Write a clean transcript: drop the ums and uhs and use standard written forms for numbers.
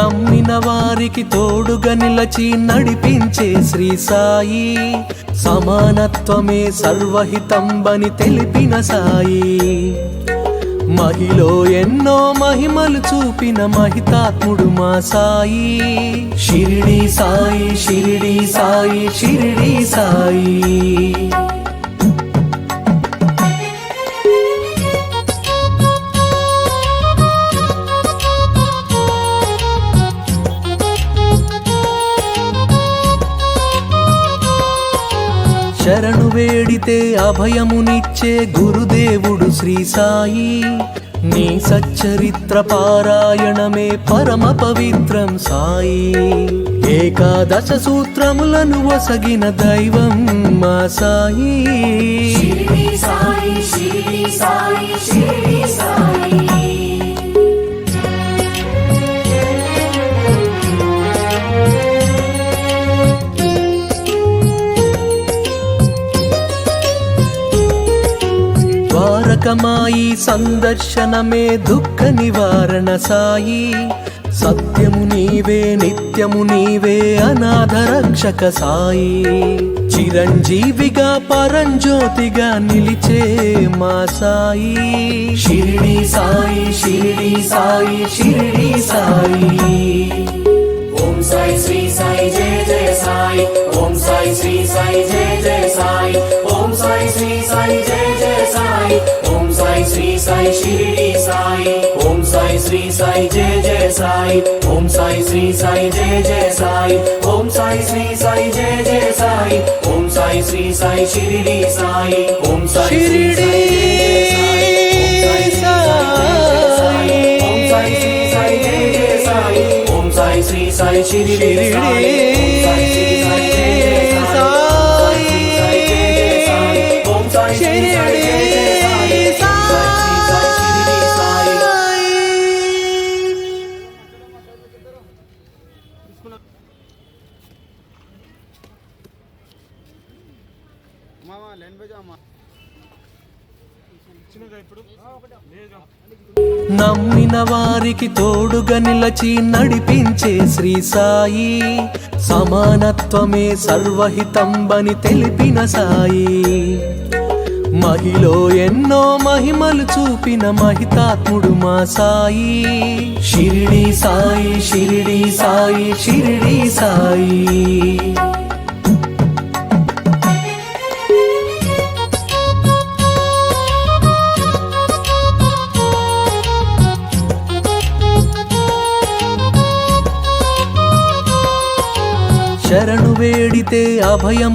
నమ్మిన వారికి తోడుగా నిలచి నడిపించే శ్రీ సాయి, సమానత్వమే సర్వహితంబని తెలిపిన సాయి, మహిలో ఎన్నో మహిమలు చూపిన మహితాత్ముడు మా సాయి. షిరిడి సాయి, షిరిడి సాయి, షిరిడి సాయి. శరణు వేడితే అభయమునిచ్చే గురుదేవుడు శ్రీ సాయి, నీ సచ్చరిత్ర పారాయణమే పరమ పవిత్రం సాయి. ఏకాదశ సూత్రములను వసగిన దైవం మా సాయి. షిరిడి సాయి, షిరిడి సాయి, షిరిడి సాయి. ద్వారకమాయి సందర్శనమే దుఃఖ నివారణ సాయి, సత్యము నీవే నిత్యము నీవే అనాథ రక్షక సాయి. చిరంజీవిగా పరంజ్యోతిగా నిలిచే మా సాయి. షిరిడి సాయి, షిరిడి సాయి, షిరిడి సాయి. ఓం సాయి శ్రీ సాయి జయ జయ సాయి, ఓం సాయి శ్రీ సాయి జయ జయ సాయి, ఓం సాయి శ్రీ సాయి జయ జయ సాయి, ఓం సాయి శ్రీ సాయి షిరిడి సాయి, ఓం సాయి శ్రీ సాయి జయ జయ సాయి, ఓం సాయి శ్రీ సాయి జయ జయ సాయి, ఓం సాయి శ్రీ సాయి జయ జయ సాయి, ఓం సాయి శ్రీ సాయి షిరిడి సాయి, ఓం సాయి శ్రీ సాయి శ్రీ సాయి షిరిడి సాయి, ఓం సాయి శ్రీ సాయి జయ జయ సాయి, ఓం సాయి శ్రీ సాయి జయ జయ సాయి, ఓం సాయి శ్రీ సాయి షిరిడి సాయి. నమ్మిన వారికి తోడుగా నిలచి నడిపించే శ్రీ సాయి, సమానత్వమే సర్వహితంబని తెలిపిన సాయి, మహిలో ఎన్నో మహిమలు చూపిన మహితాత్ముడు మా సాయి. షిరిడి సాయి, షిరిడి సాయి, షిరిడి సాయి. శరణు వేడితే అభయం